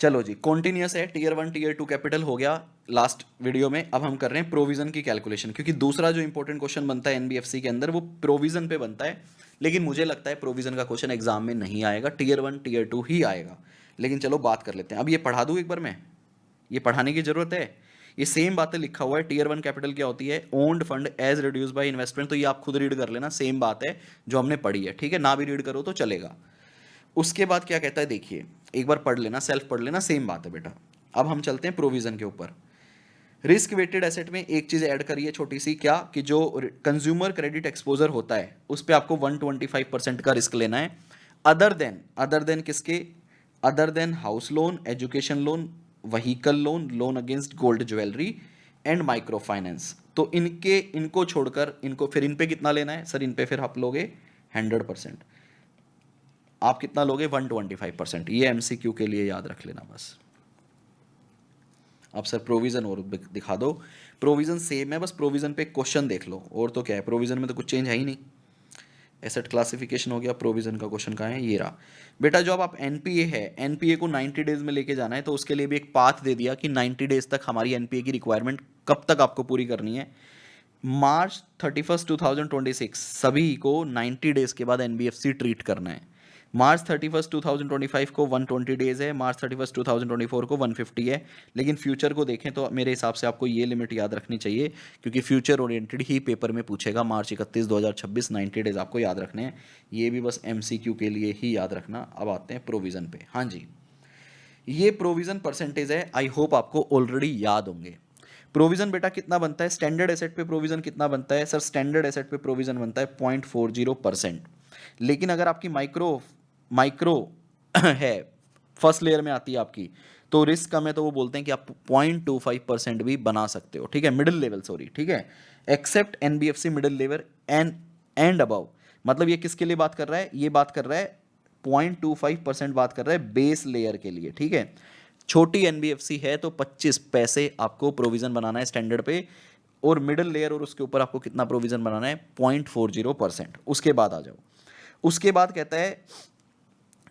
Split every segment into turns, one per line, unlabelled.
चलो जी, कॉन्टिन्यूस है, tier 1 tier 2 capital हो गया लास्ट वीडियो में। अब हम कर रहे हैं प्रोविजन की कैलकुलेशन, क्योंकि दूसरा जो इंपॉर्टेंट क्वेश्चन बनता है एनबीएफसी के अंदर वो प्रोविजन पे बनता है। लेकिन मुझे लगता है प्रोविजन का क्वेश्चन एग्जाम में नहीं आएगा, टीयर 1 टीयर 2 ही आएगा। लेकिन चलो बात कर लेते हैं। अब ये पढ़ा दूं एक बार मैं, ये पढ़ाने की जरूरत है। ये सेम बातें लिखा हुआ है। टीयर 1 कैपिटल क्या होती है? Owned fund as reduce by investment. तो ये आप खुद रीड कर लेना, सेम बात है जो हमने पढ़ी है, ठीक है? ना भी रीड करो तो चलेगा। उसके बाद क्या कहता है देखिए, एक बार पढ़ लेना, सेल्फ पढ़ लेना, सेम बात है बेटा। अब हम चलते हैं प्रोविजन के ऊपर। रिस्क वेटेड एसेट में एक चीज ऐड करिए छोटी सी, क्या कि जो कंज्यूमर क्रेडिट एक्सपोजर होता है उस पर आपको 125% का रिस्क लेना है। अदर देन किसके? Other than house loan, education loan, vehicle loan, loan against gold jewellery and micro finance. तो इनको छोड़कर इनको फिर इन पे कितना लेना है सर? इन पे फिर आप लोगे 100%। आप कितना लोगे? 125%। ये एमसीक्यू के लिए याद रख लेना बस। अब सर प्रोविजन और दिखा दो। प्रोविजन सेम है, बस प्रोविजन पे क्वेश्चन देख लो, और तो क्या है, प्रोविजन में तो कुछ चेंज है ही नहीं। एसेट क्लासिफिकेशन हो गया, प्रोविजन का क्वेश्चन कहाँ है? ये रहा बेटा। जो अब आप एनपीए है, एनपीए को 90 डेज में लेके जाना है, तो उसके लिए भी एक पाथ दे दिया कि 90 डेज तक हमारी एनपीए की रिक्वायरमेंट कब तक आपको पूरी करनी है। मार्च 31 2026 सभी को 90 डेज के बाद एनबीएफसी ट्रीट करना है। मार्च 31 2025 को 120 डेज है, मार्च 31 2024 को 150 है। लेकिन फ्यूचर को देखें तो मेरे हिसाब से आपको ये लिमिट याद रखनी चाहिए, क्योंकि फ्यूचर ओरिएंटेड ही पेपर में पूछेगा। मार्च 31 2026 90 डेज आपको याद रखने हैं। ये भी बस एमसीक्यू के लिए ही याद रखना। अब आते हैं प्रोविजन पे। हाँ जी, ये प्रोविजन परसेंटेज है, आई होप आपको ऑलरेडी याद होंगे। प्रोविजन बेटा कितना बनता है? स्टैंडर्ड एसेट पे प्रोविजन कितना बनता है सर? स्टैंडर्ड एसेट पे प्रोविजन बनता है 0.40%। लेकिन अगर आपकी माइक्रो माइक्रो है, फर्स्ट लेयर में आती है आपकी, तो रिस्क कम है, तो वो बोलते हैं कि आप 0.25% भी बना सकते हो, ठीक है? मिडिल लेवल, सॉरी, ठीक है? Except NBFC middle level and above. मतलब ये किसके लिए बात कर रहा है? ये बात कर रहा है 0.25% बात कर रहा है बेस लेयर के लिए, ठीक है? छोटी एनबीएफसी है तो 25 पैसे आपको प्रोविजन बनाना है स्टैंडर्ड पे, और मिडिल लेयर और उसके ऊपर आपको कितना प्रोविजन बनाना है? 0.40%। उसके बाद आ जाओ, उसके बाद कहता है,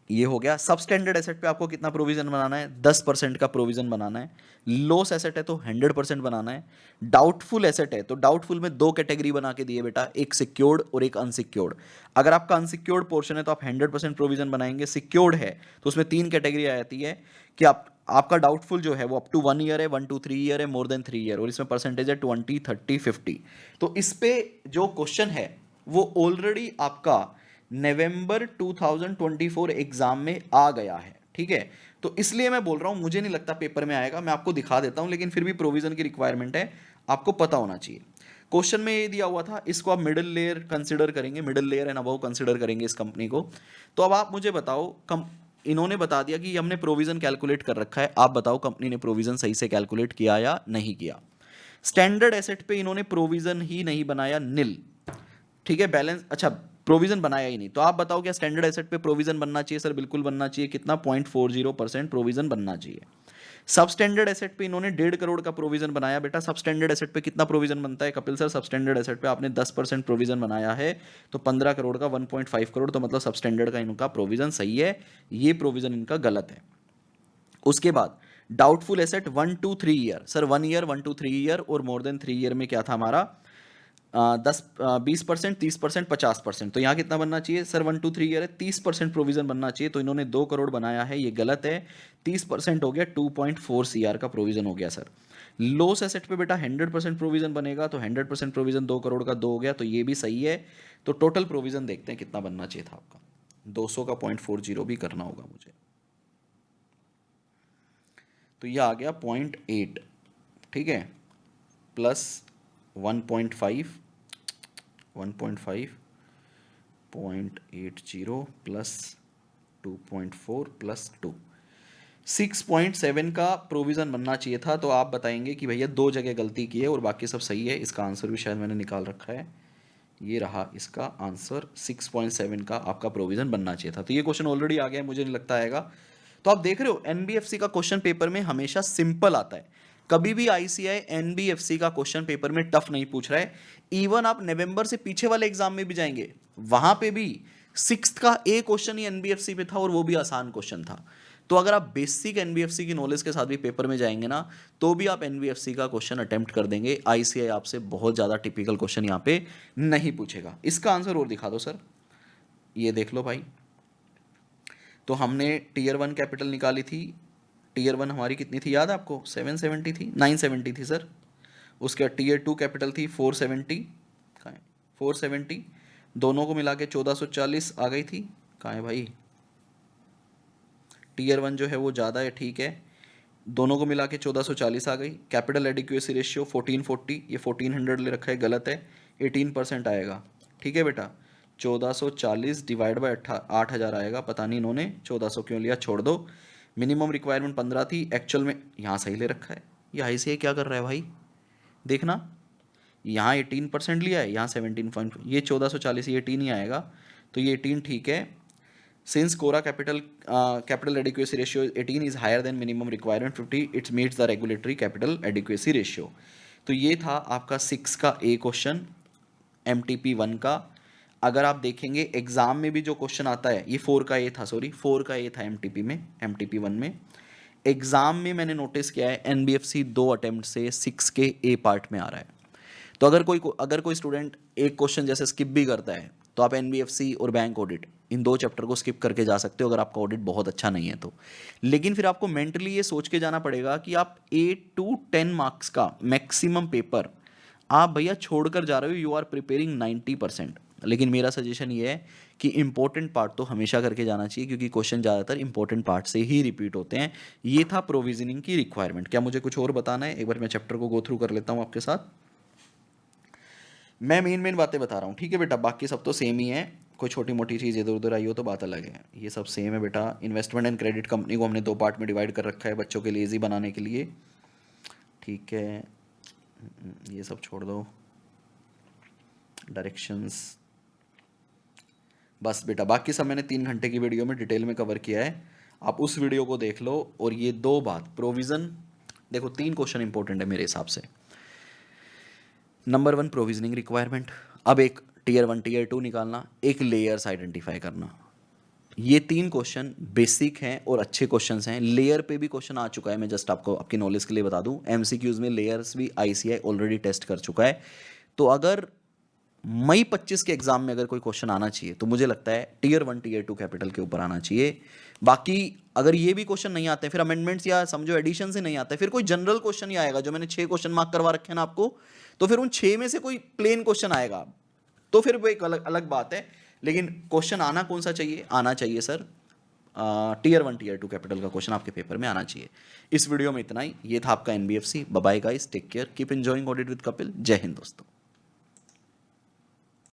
ये हो गया सब स्टैंडर्ड एसेट पे आपको कितना प्रोविजन बनाना है? 10% का प्रोविजन बनाना है। लॉस एसेट है तो 100% बनाना है। डाउटफुल एसेट है तो डाउटफुल में दो कैटेगरी बना के दिए बेटा, एक सिक्योर्ड और एक अनसिक्योर्ड। अगर आपका अनसिक्योर्ड पोर्शन है तो आप 100% प्रोविजन बनाएंगे। सिक्योर्ड है तो उसमें तीन कैटेगरी आ जाती है कि आपका डाउटफुल जो है वो अप टू 1 ईयर है, 1 to 3 ईयर है, मोर देन 3 ईयर, और इसमें परसेंटेज है 20, 30, 50। तो इस पे जो क्वेश्चन है वो ऑलरेडी आपका नवंबर 2024 एग्जाम में आ गया है, ठीक है? तो इसलिए मैं बोल रहा हूं, मुझे नहीं लगता पेपर में आएगा, मैं आपको दिखा देता हूं, लेकिन फिर भी प्रोविजन की रिक्वायरमेंट है, आपको पता होना चाहिए। क्वेश्चन में ये दिया हुआ था, इसको आप मिडिल लेयर कंसिडर करेंगे, middle layer and above consider करेंगे इस कंपनी को। तो अब आप मुझे बताओ, इन्होंने बता दिया कि हमने प्रोविजन कैलकुलेट कर रखा है, आप बताओ कंपनी ने प्रोविजन सही से कैलकुलेट किया या नहीं किया? स्टैंडर्ड एसेट पे इन्होंने प्रोविजन ही नहीं बनाया, निल, ठीक है? बैलेंस, अच्छा, प्रोविजन बनाया ही नहीं। तो आप बताओ क्या स्टैंडर्ड एसेट पे प्रोविजन बनना चाहिए? सर बिल्कुल बनना चाहिए। कितना? 0.40% प्रोविजन बनना चाहिए। सब स्टैंडर्ड एसेट पे इन्होंने 1.5 करोड़ का प्रोविजन बनाया। बेटा सब स्टैंडर्ड एसेट पे कितना प्रोविजन बनता है कपिल सर? सब स्टैंडर्ड एसेट पे आपने 10% प्रोविजन बनाया है, तो 15 करोड़ का 1.5 करोड़, तो मतलब सब स्टैंडर्ड का इनका प्रोविजन सही है, ये प्रोविजन इनका गलत है। उसके बाद doubtful asset 1 to 3 year, sir 1 year, 1 to 3 year और मोर देन 3 ईयर में क्या था हमारा? 20%, 30%, 50%। तो यहाँ कितना बनना चाहिए सर? 1 to 3 ईयर है, 30% प्रोविजन बनना चाहिए, तो इन्होंने 2 करोड़ बनाया है, ये गलत है। 30% हो गया 2.4 CR का प्रोविजन हो गया सर। लॉस एसेट पे बेटा 100% प्रोविजन बनेगा, तो 100% प्रोविजन 2 करोड़ का 2 हो गया, तो ये भी सही है। तो टोटल प्रोविजन देखते हैं कितना बनना चाहिए था आपका। 200 का 0.40 भी करना होगा मुझे, तो ये आ गया 0.8, ठीक है? प्लस 1.5, 1.5, 0.80 प्लस 2.4 प्लस 2, 6.7 का प्रोविज़न बनना चाहिए था। तो आप बताएंगे कि भैया दो जगह गलती की है और बाकी सब सही है। इसका आंसर भी शायद मैंने निकाल रखा है, ये रहा इसका आंसर। 6.7 का आपका प्रोविज़न बनना चाहिए था। तो ये क्वेश्चन ऑलरेडी आ गया, मुझे नहीं लगता आएगा। तो आप देख रहे हो एनबीएफसी का क्वेश्चन पेपर में हमेशा सिंपल आता है। कभी भी आईसीआई एनबीएफसी का क्वेश्चन पेपर में टफ नहीं पूछ रहा है। इवन आप नवंबर से पीछे वाले एग्जाम में भी जाएंगे, वहां पे भी 6th का ए क्वेश्चन ही एनबीएफसी पे था और वो भी आसान क्वेश्चन था। तो अगर आप बेसिक एनबीएफसी की नॉलेज के साथ भी पेपर में जाएंगे ना, तो भी आप एनबीएफसी का क्वेश्चन अटेम्प्ट कर देंगे। आईसीआई आपसे बहुत ज़्यादा टिपिकल क्वेश्चन यहाँ पे नहीं पूछेगा। इसका आंसर और दिखा दो सर, ये देख लो भाई। तो हमने टीयर 1 कैपिटल निकाली थी, टीयर 1 हमारी कितनी थी याद है आपको? 770 थी, 970 थी सर। उसके बाद टीयर 2 कैपिटल थी 470, कहाँ है 470, दोनों को मिला के 1440 आ गई थी। कहाँ है भाई? टीयर 1 जो है वो ज़्यादा है, ठीक है, दोनों को मिला के 1440 आ गई। कैपिटल एडिक्वेसी रेशियो 1440, ये 1400 ले रखा है, गलत है, 18% आएगा। ठीक है बेटा, 1440 डिवाइड बाई 8000 आएगा, पता नहीं इन्होंने 1400 क्यों लिया, छोड़ दो। मिनिमम रिक्वायरमेंट 15 थी, एक्चुअल में यहाँ सही ले रखा है। ये आईसीआई क्या कर रहा है भाई, देखना, यहाँ 18% लिया है, यहाँ 17 ये 1440, ये 18 ही आएगा, तो ये 18 ठीक है। Since Cora capital adequacy ratio 18 is higher than minimum requirement 50, it meets the regulatory capital adequacy ratio। तो ये था आपका 6 का ए क्वेश्चन MTP 1 का। अगर आप देखेंगे एग्जाम में भी जो क्वेश्चन आता है, ये 4 का ए था, सॉरी 4 का ए था MTP में, MTP 1 में। एग्जाम में मैंने नोटिस किया है NBFC 2 अटेम्प्ट से 6 के ए पार्ट में आ रहा है। तो अगर कोई स्टूडेंट एक क्वेश्चन जैसे स्किप भी करता है, तो आप एनबीएफसी और बैंक ऑडिट इन 2 चैप्टर को स्किप करके जा सकते हो अगर आपका ऑडिट बहुत अच्छा नहीं है तो। लेकिन फिर आपको मेंटली ये सोच के जाना पड़ेगा कि आप 8 to 10 मार्क्स का मैक्सिमम पेपर आप भैया छोड़कर जा रहे हो, यू आर प्रिपेयरिंग 90%। लेकिन मेरा सजेशन ये है कि इंपॉर्टेंट पार्ट तो हमेशा करके जाना चाहिए, क्योंकि क्वेश्चन ज़्यादातर इंपॉर्टेंट पार्ट से ही रिपीट होते हैं। ये था प्रोविजनिंग की रिक्वायरमेंट। क्या मुझे कुछ और बताना है? एक बार मैं चैप्टर को गो थ्रू कर लेता हूँ आपके साथ। मैं मेन बातें बता रहा हूँ, ठीक है बेटा, बाकी सब तो सेम ही है। कोई छोटी मोटी चीज़ इधर उधर आई हो तो बात अलग है, ये सब सेम है बेटा। इन्वेस्टमेंट एंड क्रेडिट कंपनी को हमने 2 पार्ट में डिवाइड कर रखा है बच्चों के लिए ईजी बनाने के लिए, ठीक है। ये सब छोड़ दो, डायरेक्शंस बस बेटा, बाकी सब मैंने 3 घंटे की वीडियो में डिटेल में कवर किया है, आप उस वीडियो को देख लो। और ये 2 बात प्रोविज़न, देखो 3 क्वेश्चन इंपॉर्टेंट है मेरे हिसाब से। नंबर 1 प्रोविजनिंग रिक्वायरमेंट, अब एक टीयर 1 टीयर 2 निकालना, एक लेयर्स आइडेंटिफाई करना। ये 3 क्वेश्चन बेसिक हैं और अच्छे क्वेश्चंस हैं। लेयर पे भी क्वेश्चन आ चुका है, मैं जस्ट आपको आपकी नॉलेज के लिए बता दूं, एमसीक्यूज में लेयर्स भी आईसीआई ऑलरेडी टेस्ट कर चुका है। तो अगर मई 25 के एग्जाम में अगर कोई क्वेश्चन आना चाहिए तो मुझे लगता है टीयर 1 टीयर 2 कैपिटल के ऊपर आना चाहिए। बाकी अगर ये भी क्वेश्चन नहीं आते, फिर अमेंडमेंट्स या समझो एडिशन से नहीं आते, फिर कोई जनरल क्वेश्चन ही आएगा। जो मैंने 6 क्वेश्चन मार्क करवा रखे हैं ना आपको, तो फिर उन 6 में से कोई प्लेन क्वेश्चन आएगा, तो फिर वो एक अलग अलग बात है। लेकिन क्वेश्चन आना कौन सा चाहिए? आना चाहिए सर टीयर 1 टीयर 2 कैपिटल का क्वेश्चन आपके पेपर में आना चाहिए। इस वीडियो में इतना ही। ये था आपका NBFC. Bye bye guys, take care, keep enjoying audit with Kapil. जय हिंद दोस्तों।